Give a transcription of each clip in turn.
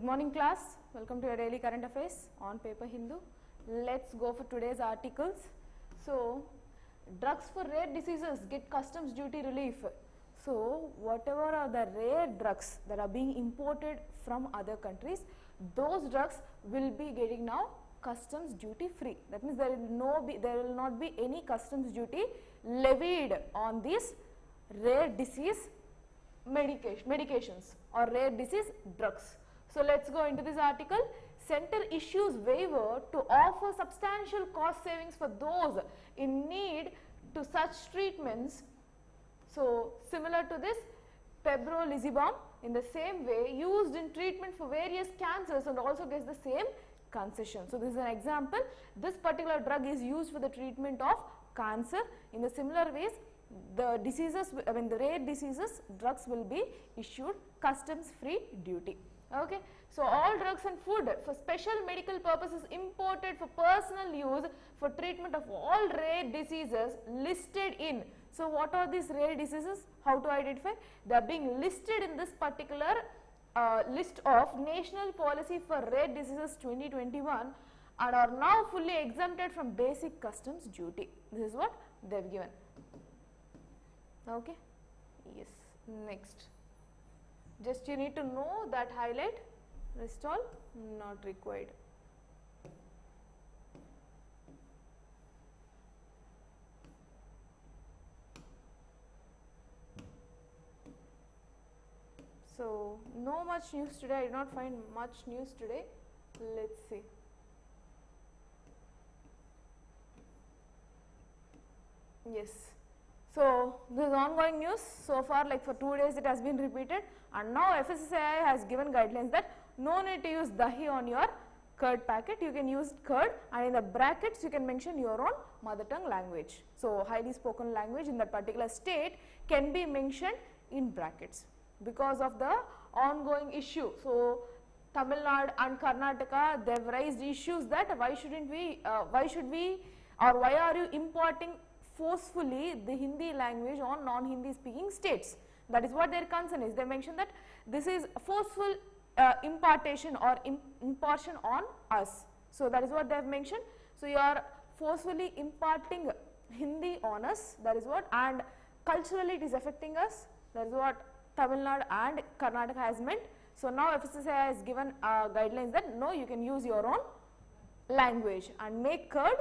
morning class, welcome to your daily current affairs on paper Hindu. Let's go for today's articles. So, drugs for rare diseases get customs duty relief. So, whatever are the rare drugs that are being imported from other countries, those drugs will be getting now customs duty free. That means there will not be any customs duty levied on these rare disease medications or rare disease drugs. So, let us go into this article. Center issues waiver to offer substantial cost savings for those in need to such treatments. So, similar to this, pembrolizumab in the same way used in treatment for various cancers and also gets the same concession. So, this is an example. This particular drug is used for the treatment of cancer. In the similar ways, the diseases, the rare diseases drugs will be issued customs free duty. Okay. So, all drugs and food for special medical purposes imported for personal use for treatment of all rare diseases listed in. So, what are these rare diseases? How to identify? They are being listed in this particular list of National Policy for Rare Diseases 2021 and are now fully exempted from basic customs duty. This is what they have given. Okay. Yes. Next. Just you need to know that highlight, rest all not required. So, no much news today, I did not find much news today. Let us see. Yes. So, this is ongoing news. So far, like for 2 days it has been repeated, and now FSSAI has given guidelines that no need to use dahi on your curd packet. You can use curd, and in the brackets you can mention your own mother tongue language. So, highly spoken language in that particular state can be mentioned in brackets because of the ongoing issue. So, Tamil Nadu and Karnataka, they have raised issues that why should we or why are you importing forcefully the Hindi language on non-Hindi speaking states. That is what their concern is. They mention that this is forceful impartation or impartition on us. So, that is what they have mentioned. So, you are forcefully imparting Hindi on us, that is what, and culturally it is affecting us, that is what Tamil Nadu and Karnataka has meant. So, now FSSAI has given guidelines that no, you can use your own language and make curd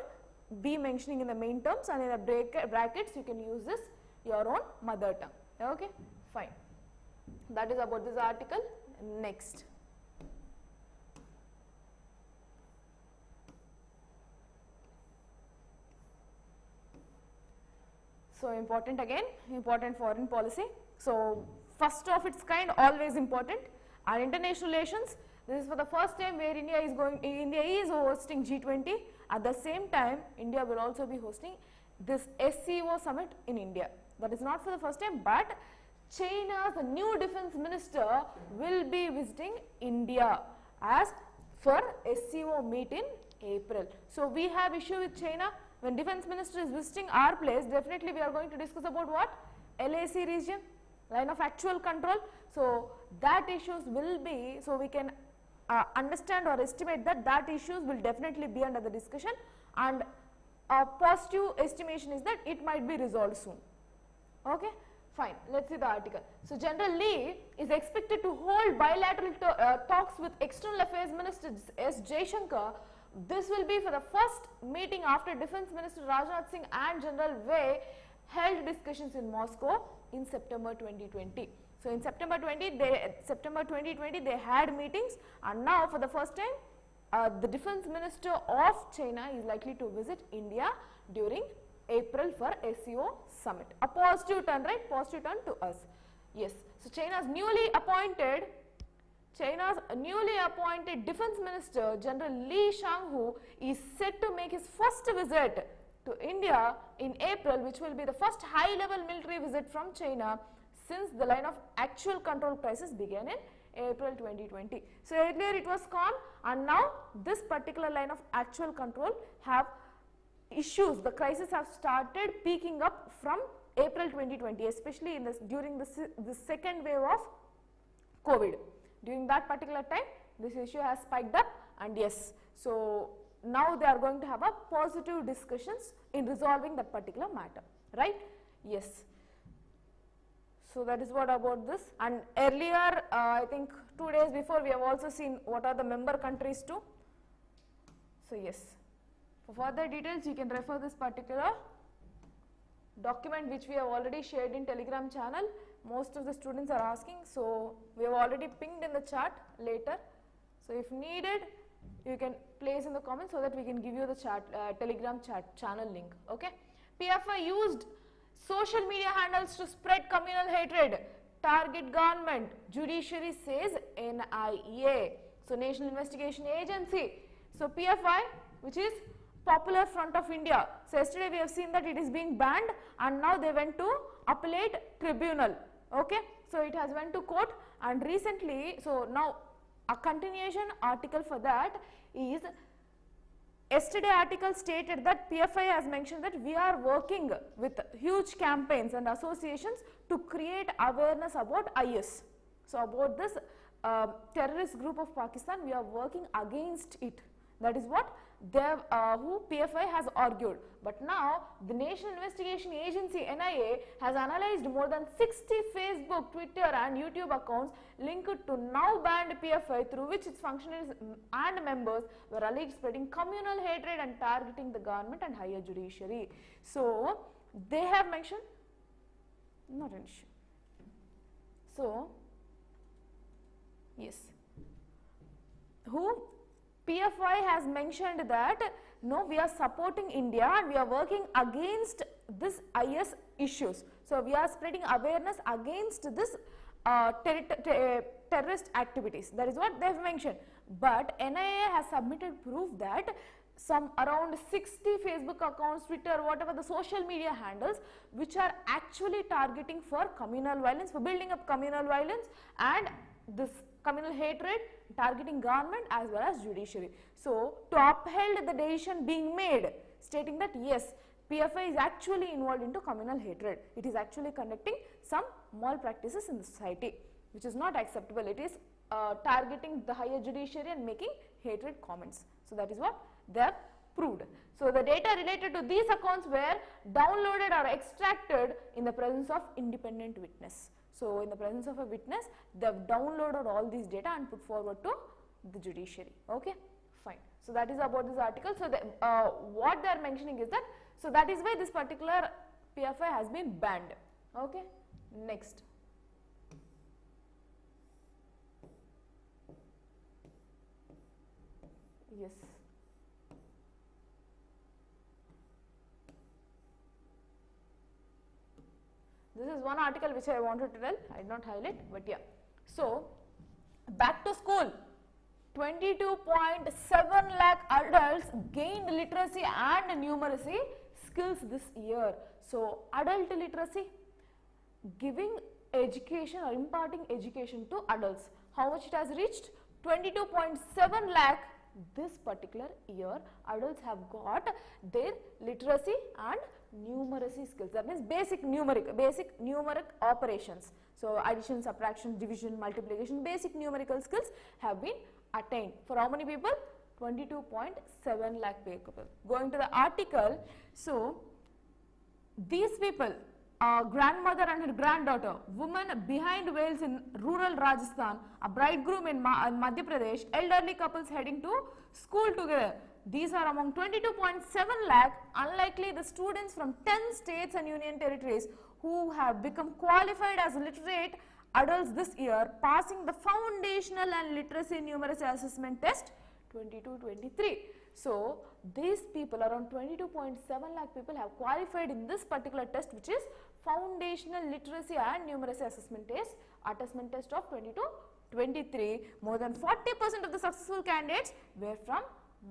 be mentioning in the main terms, and in the brackets you can use this your own mother tongue. Okay, fine. That is about this article. Next. So, important again, important foreign policy. So, first of its kind, always important, and international relations. This is for the first time where India is hosting G20. At the same time, India will also be hosting this SCO summit in India. That is not for the first time, but China's new defense minister will be visiting India as for SCO meet in April. So, we have issue with China. When defense minister is visiting our place, definitely we are going to discuss about what? LAC region, line of actual control. So, that issues will be, so we can understand or estimate that issues will definitely be under the discussion, and a positive estimation is that it might be resolved soon. Okay, fine. Let us see the article. So, General Lee is expected to hold bilateral talks with External Affairs Minister S. Jaishankar. This will be for the first meeting after Defense Minister Rajnath Singh and General Wei held discussions in Moscow in September 2020. So, in September 2020 they had meetings, and now for the first time the defense minister of China is likely to visit India during April for SCO summit. A positive turn, right? Positive turn to us. Yes. So, China's newly appointed defense minister General Li Shanghu is set to make his first visit to India in April, which will be the first high level military visit from China since the line of actual control crisis began in April 2020. So, earlier it was calm, and now this particular line of actual control have issues. The crisis have started peaking up from April 2020, especially in during the second wave of COVID. During that particular time, this issue has spiked up, and yes, so now they are going to have a positive discussions in resolving that particular matter, right? Yes. So that is what about this, and earlier I think 2 days before we have also seen what are the member countries too. So yes, for further details you can refer this particular document which we have already shared in Telegram channel. Most of the students are asking, so we have already pinged in the chat later. So if needed, you can place in the comments so that we can give you the chat, Telegram chat channel link. Okay. PFI used social media handles to spread communal hatred, target government, judiciary says NIA. So National Investigation Agency. So PFI, which is Popular Front of India. So yesterday we have seen that it is being banned, and now they went to Appellate Tribunal. Okay. So it has went to court, and recently, so now a continuation article for that is, yesterday article stated that PFI has mentioned that we are working with huge campaigns and associations to create awareness about IS. So about this terrorist group of Pakistan, we are working against it. That is what who PFI has argued. But now the National Investigation Agency NIA has analyzed more than 60 Facebook, Twitter and YouTube accounts linked to now banned PFI, through which its functionaries and members were alleged spreading communal hatred and targeting the government and higher judiciary. So they have mentioned, not an issue. So yes, who PFI has mentioned that no, we are supporting India and we are working against this IS issues. So we are spreading awareness against this terrorist activities. That is what they have mentioned. But NIA has submitted proof that some around 60 Facebook accounts, Twitter, whatever the social media handles, which are actually targeting for communal violence, for building up communal violence and this communal hatred, targeting government as well as judiciary. So to uphold the decision being made, stating that yes, PFI is actually involved into communal hatred. It is actually conducting some malpractices in the society, which is not acceptable. It is targeting the higher judiciary and making hatred comments. So that is what they have proved. So the data related to these accounts were downloaded or extracted in the presence of independent witness. So in the presence of a witness, they have downloaded all these data and put forward to the judiciary. Okay, fine. So that is about this article. So what they are mentioning is that, so that is why this particular PFI has been banned. Okay, next. Yes. This is one article which I wanted to tell, I did not highlight, but yeah. So, back to school, 22.7 lakh adults gained literacy and numeracy skills this year. So, adult literacy, giving education or imparting education to adults. How much it has reached? 22.7 lakh this particular year. Adults have got their literacy and numeracy skills. That means basic numeric operations. So addition, subtraction, division, multiplication, basic numerical skills have been attained. For how many people? 22.7 lakh people. Going to the article, so these people, grandmother and her granddaughter, woman behind wheels in rural Rajasthan, a bridegroom in Madhya Pradesh, elderly couples heading to school together. These are among 22.7 lakh, unlikely the students from 10 states and union territories who have become qualified as literate adults this year, passing the foundational and literacy numeracy assessment test 22-23. So these people, around 22.7 lakh people, have qualified in this particular test, which is foundational literacy and numeracy assessment test of 22-23. More than 40% of the successful candidates were from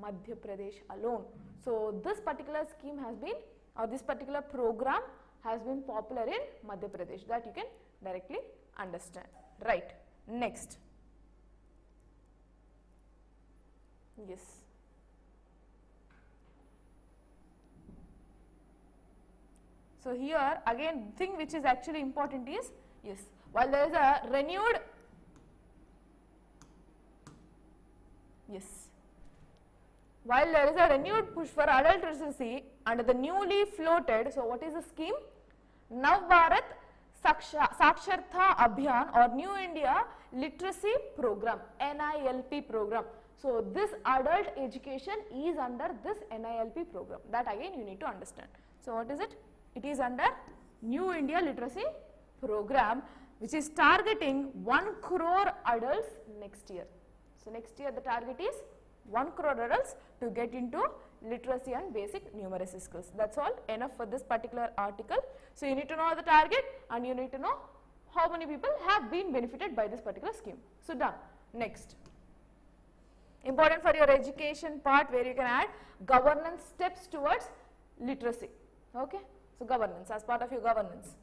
Madhya Pradesh alone. So this particular scheme has been, or this particular program has been popular in Madhya Pradesh, that you can directly understand. Right. Next. Yes. So here again, thing which is actually important is, yes, while there is a renewed Yes. While there is a renewed push for adult literacy under the newly floated, so what is the scheme? Nav Bharat Saksharta Abhiyan or New India Literacy Program, NILP program. So this adult education is under this NILP program. That again you need to understand. So what is it? It is under New India Literacy Program, which is targeting 1 crore adults next year. So next year the target is 1 crore adults to get into literacy and basic numeracy skills. That's all, enough for this particular article. So you need to know the target and you need to know how many people have been benefited by this particular scheme. So done. Next. Important for your education part, where you can add governance steps towards literacy. Okay. So governance as part of your governance.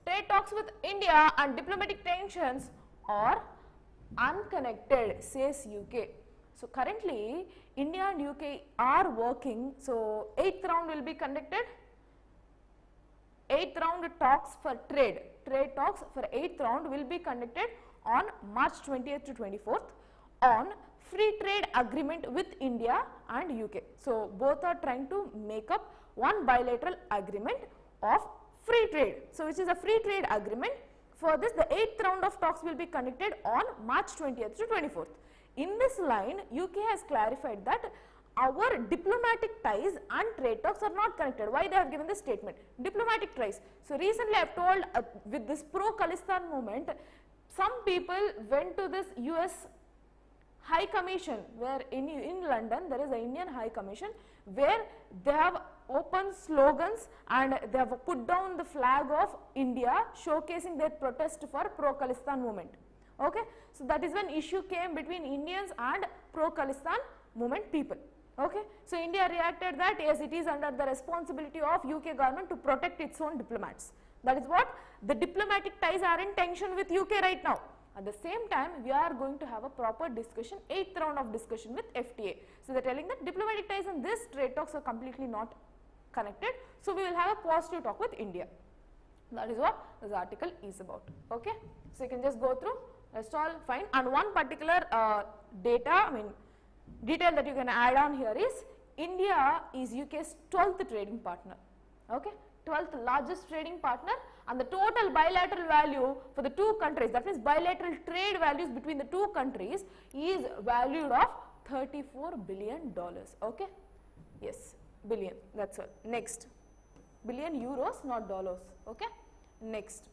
Trade talks with India and diplomatic tensions are unconnected, says UK. So currently India and UK are working. So 8th round will be conducted. 8th round talks for trade talks for 8th round will be conducted on March 20th to 24th on free trade agreement with India and UK. So both are trying to make up one bilateral agreement of free trade. So which is a free trade agreement. For this, the 8th round of talks will be conducted on March 20th to 24th. In this line, UK has clarified that our diplomatic ties and trade talks are not connected. Why they have given this statement? Diplomatic ties. So recently I have told with this pro-Khalistan movement, some people went to this US High Commission, where in London there is an Indian High Commission, where they have open slogans and they have put down the flag of India, showcasing their protest for pro-Khalistan movement. Okay, so that is when issue came between Indians and pro-Khalistan movement people. Okay, so India reacted that yes, it is under the responsibility of UK government to protect its own diplomats. That is what the diplomatic ties are in tension with UK right now. At the same time, we are going to have a proper discussion, 8th round of discussion with FTA. So they are telling that diplomatic ties and this trade talks are completely not connected. So we will have a positive talk with India. That is what this article is about. Okay, so you can just go through. That's all fine. And one particular detail that you can add on here is India is UK's 12th trading partner. Okay, 12th largest trading partner, and the total bilateral value for the two countries, that means bilateral trade values between the two countries, is valued of $34 billion. Okay, yes, billion. That's all. Next, billion euros, not dollars. Okay, next.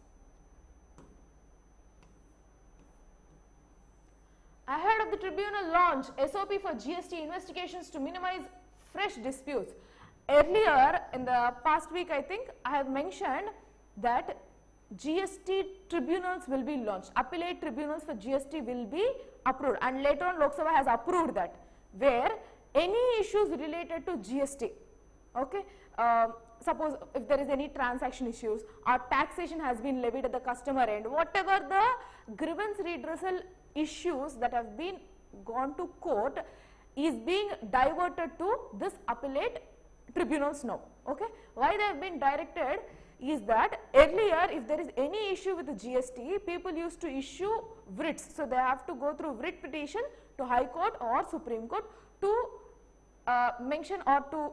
Ahead of the tribunal launch, SOP for GST investigations to minimize fresh disputes. Earlier in the past week, I think I have mentioned that GST tribunals will be launched. Appellate tribunals for GST will be approved, and later on Lok Sabha has approved that, where any issues related to GST, okay, suppose if there is any transaction issues or taxation has been levied at the customer end, whatever the grievance redressal issues that have been gone to court is being diverted to this appellate tribunals now. Okay, why they have been directed is that earlier if there is any issue with the GST, people used to issue writs, so they have to go through writ petition to High Court or Supreme Court to mention or to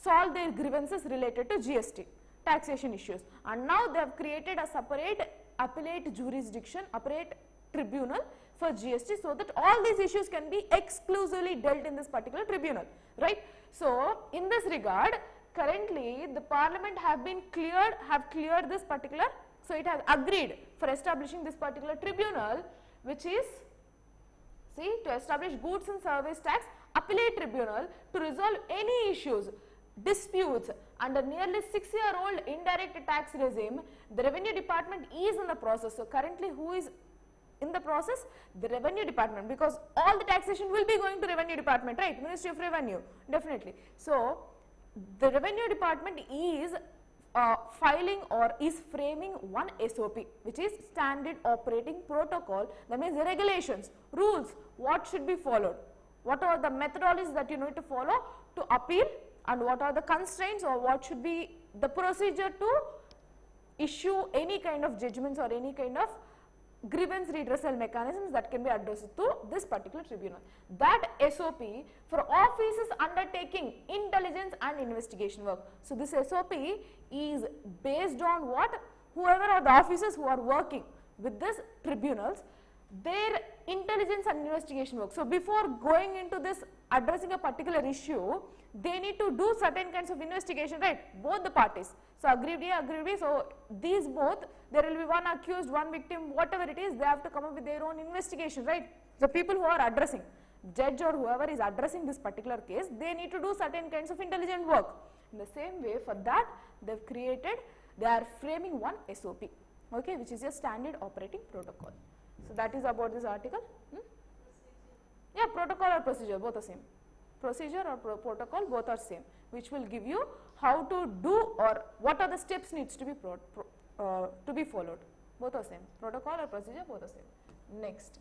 solve their grievances related to GST taxation issues, and now they have created a separate appellate jurisdiction, appellate tribunal for GST, so that all these issues can be exclusively dealt in this particular tribunal, right? So in this regard, currently the parliament have cleared this particular, so it has agreed for establishing this particular tribunal, which is, see, to establish goods and service tax appellate tribunal to resolve any issues, disputes under nearly 6-year-old indirect tax regime. The revenue department is in the process. So currently who is in the process? The revenue department, because all the taxation will be going to revenue department, right? Ministry of Revenue, definitely. So the revenue department is filing or is framing one SOP, which is standard operating protocol. That means the regulations, rules, what should be followed, what are the methodologies that you need to follow to appeal, and what are the constraints or what should be the procedure to issue any kind of judgments or any kind of grievance redressal mechanisms that can be addressed to this particular tribunal. That SOP for offices undertaking intelligence and investigation work. So this SOP is based on what? Whoever are the officers who are working with this tribunals, their intelligence and investigation work. So before going into this addressing a particular issue, they need to do certain kinds of investigation, right? Both the parties. So aggrieved A, aggrieved B, so these both, there will be one accused, one victim, whatever it is, they have to come up with their own investigation, right? So people who are addressing, judge or whoever is addressing this particular case, they need to do certain kinds of intelligent work. In the same way, for that, they've created, they are framing one SOP, okay, which is a standard operating protocol. So that is about this article. Yeah, protocol or procedure, both are same. Procedure or protocol, both are same, which will give you how to do or what are the steps needs to be followed. Both are same. Protocol or procedure, both are same. Next,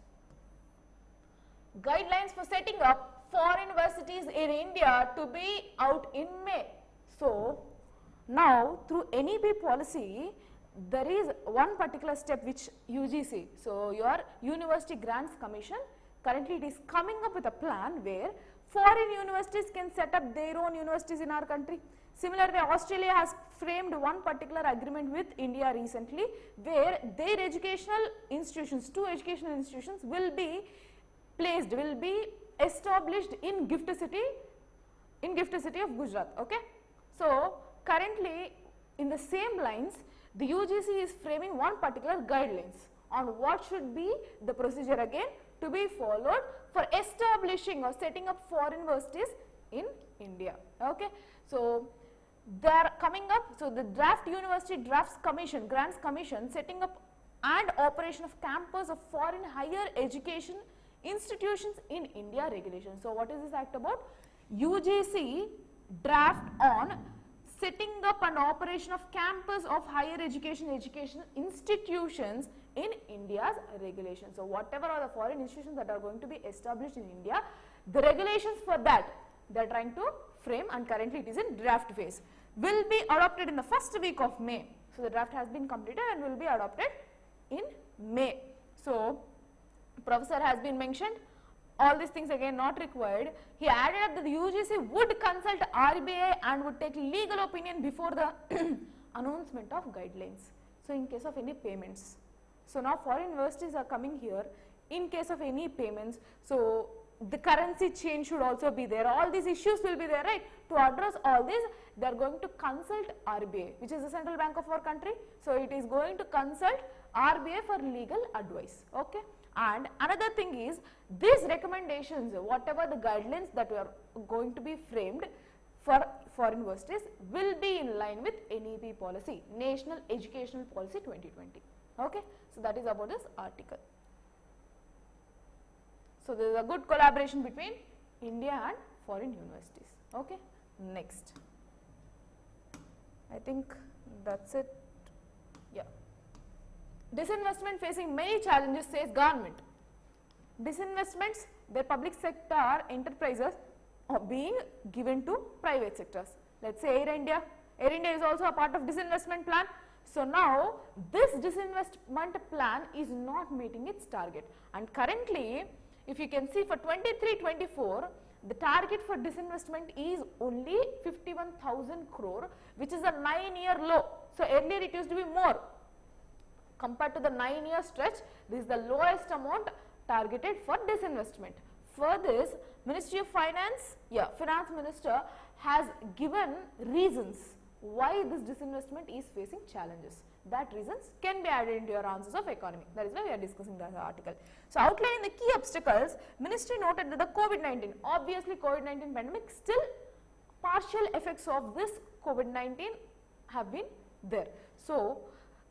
guidelines for setting up foreign universities in India to be out in May. So now through NEP policy, there is one particular step which UGC, so your University Grants Commission, currently it is coming up with a plan where foreign universities can set up their own universities in our country. Similarly, Australia has framed one particular agreement with India recently where their educational institutions, 2 educational institutions will be placed, will be established in Gift City of Gujarat, okay. So currently in the same lines, the UGC is framing one particular guidelines on what should be the procedure again to be followed for establishing or setting up foreign universities in India, okay. So they are coming up, so the Draft University Grants Commission setting up and operation of campus of foreign higher education institutions in India regulation. So what is this act about? UGC draft on setting up an operation of campus of higher educational institutions in India's regulation. So whatever are the foreign institutions that are going to be established in India, the regulations for that they are trying to frame, and currently it is in draft phase, will be adopted in the first week of May. So the draft has been completed and will be adopted in May. So professor has been mentioned, all these things again not required. He added up that the UGC would consult RBI and would take legal opinion before the announcement of guidelines. So in case of any payments. So now foreign universities are coming here in case of any payments. So the currency change should also be there. All these issues will be there, right? To address all this, they are going to consult RBI, which is the central bank of our country. So it is going to consult RBI for legal advice, okay? And another thing is, these recommendations, whatever the guidelines that are going to be framed for foreign universities, will be in line with NEP policy, National Educational Policy 2020. Okay, so that is about this article. So there is a good collaboration between India and foreign universities. Okay, next. I think that's it. Yeah. Disinvestment facing many challenges, says government. Disinvestments, their public sector enterprises are being given to private sectors. Let's say Air India. Air India is also a part of disinvestment plan. So now this disinvestment plan is not meeting its target, and currently if you can see for 23-24, the target for disinvestment is only 51,000 crore, which is a 9-year low. So earlier it used to be more. Compared to the 9-year stretch, this is the lowest amount targeted for disinvestment. For this, Ministry of Finance, Finance Minister has given reasons why this disinvestment is facing challenges. That reasons can be added into your answers of economy. That is why we are discussing that article. So outlining the key obstacles, Ministry noted that the COVID-19, obviously COVID-19 pandemic, still partial effects of this COVID-19 have been there. So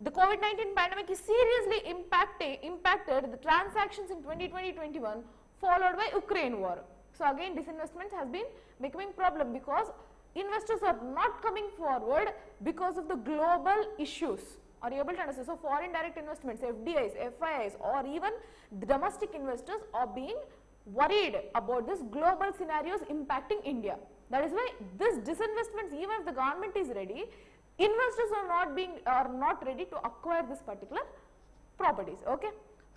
the COVID-19 pandemic is seriously impacted the transactions in 2020-21, followed by Ukraine war. So again disinvestment has been becoming problem because investors are not coming forward because of the global issues. Are you able to understand? So foreign direct investments, FDIs, FIIs, or even the domestic investors are being worried about this global scenarios impacting India. That is why this disinvestments, even if the government is ready, investors are not ready to acquire this particular properties. Okay.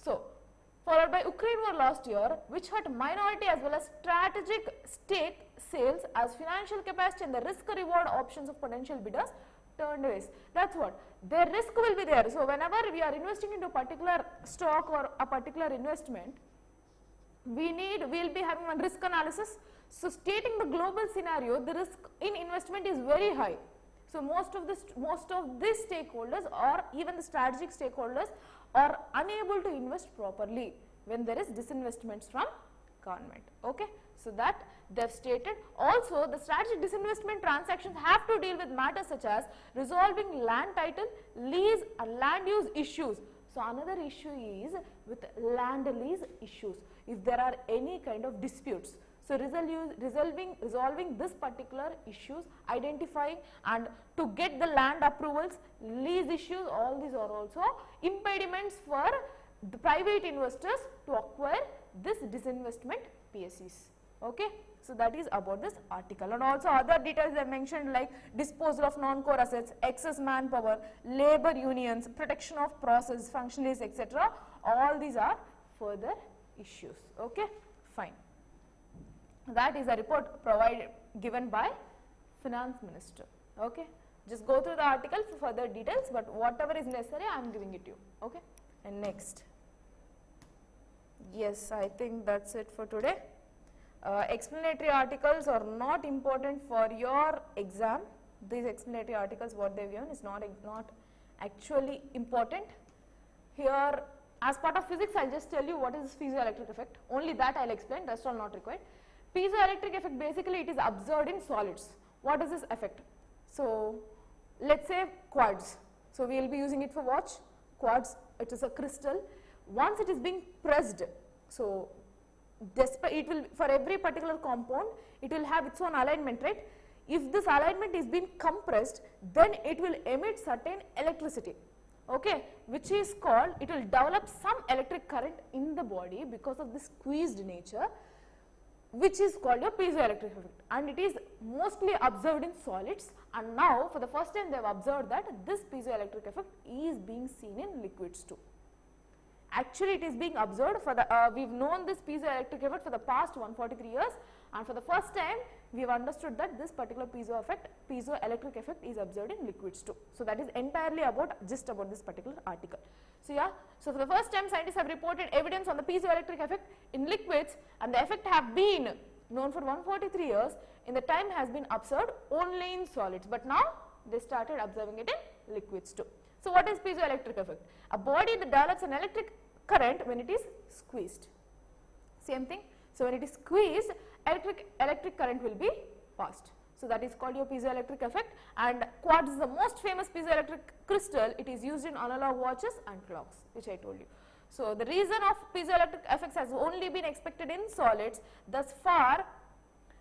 So, followed by Ukraine war last year, which hurt minority as well as strategic stake sales as financial capacity and the risk reward options of potential bidders turned waste. That's what, their risk will be there. So, whenever we are investing into a particular stock or a particular investment, we will be having one risk analysis. So, stating the global scenario, the risk in investment is very high. So, most of these stakeholders or even the strategic stakeholders are unable to invest properly when there is disinvestments from government. Okay. So, that they have stated. Also, the strategic disinvestment transactions have to deal with matters such as resolving land title, lease and land use issues. So, another issue is with land lease issues, if there are any kind of disputes. So, resolving this particular issues, identifying and to get the land approvals, lease issues, all these are also impediments for the private investors to acquire this disinvestment PSCs. Okay. So, that is about this article, and also other details I mentioned like disposal of non-core assets, excess manpower, labor unions, protection of process, functionaries, etc. All these are further issues. Okay. Fine. That is a report given by Finance Minister. Okay. Just go through the article for further details, but whatever is necessary I am giving it to you. Okay. And next. Yes, I think that's it for today. Explanatory articles are not important for your exam. These explanatory articles what they have given is not actually important. Here, as part of physics, I will just tell you what is this piezoelectric effect. Only that I will explain, rest all not required. Piezoelectric effect, basically it is observed in solids. What is this effect? So, let us say quartz. So, we will be using it for watch. Quartz, it is a crystal. Once it is being pressed, so it will, for every particular compound, it will have its own alignment, right? If this alignment is being compressed, then it will emit certain electricity, okay, which is called, it will develop some electric current in the body because of the squeezed nature, which is called a piezoelectric effect, and it is mostly observed in solids, and now for the first time they have observed that this piezoelectric effect is being seen in liquids too. Actually, it is being observed for the, we have known this piezoelectric effect for the past 143 years, and for the first time we have understood that this particular piezoelectric effect is observed in liquids too. So, that is entirely just about this particular article. So, yeah, so for the first time scientists have reported evidence on the piezoelectric effect in liquids, and the effect have been known for 143 years. In the time has been observed only in solids, but now they started observing it in liquids too. So, what is piezoelectric effect? A body that develops an electric current when it is squeezed. Same thing. So, when it is squeezed, electric current will be passed. So, that is called your piezoelectric effect, and quartz is the most famous piezoelectric crystal. It is used in analog watches and clocks, which I told you. So, the reason of piezoelectric effects has only been expected in solids. Thus far,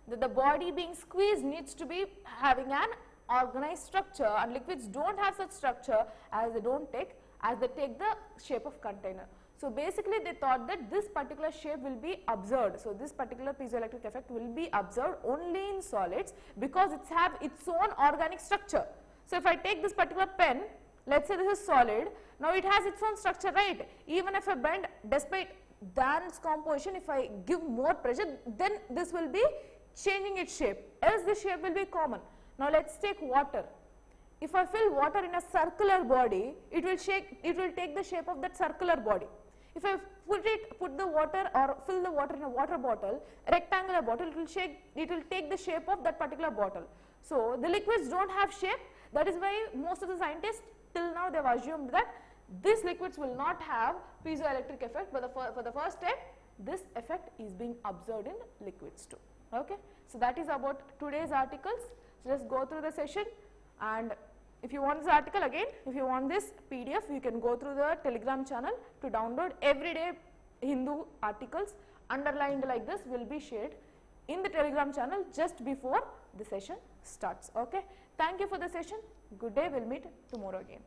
that the body being squeezed needs to be having an organized structure, and liquids don't have such structure as they take the shape of container. So, basically they thought that this particular shape will be observed. So, this particular piezoelectric effect will be observed only in solids because it has its own organic structure. So, if I take this particular pen, let us say this is solid, now it has its own structure, right? Even if I bend, despite its composition, if I give more pressure, then this will be changing its shape, else this shape will be common. Now, let us take water. If I fill water in a circular body, it will take the shape of that circular body. If I put the water or fill the water in a water bottle, a rectangular bottle, it will take the shape of that particular bottle. So, the liquids don't have shape. That is why most of the scientists till now they have assumed that these liquids will not have piezoelectric effect, but for the first time this effect is being observed in liquids too. Okay. So, that is about today's articles. So, just go through the session, and if you want this article again, if you want this PDF, you can go through the Telegram channel to download. Everyday Hindu articles underlined like this will be shared in the Telegram channel just before the session starts. Okay. Thank you for the session. Good day. We will meet tomorrow again.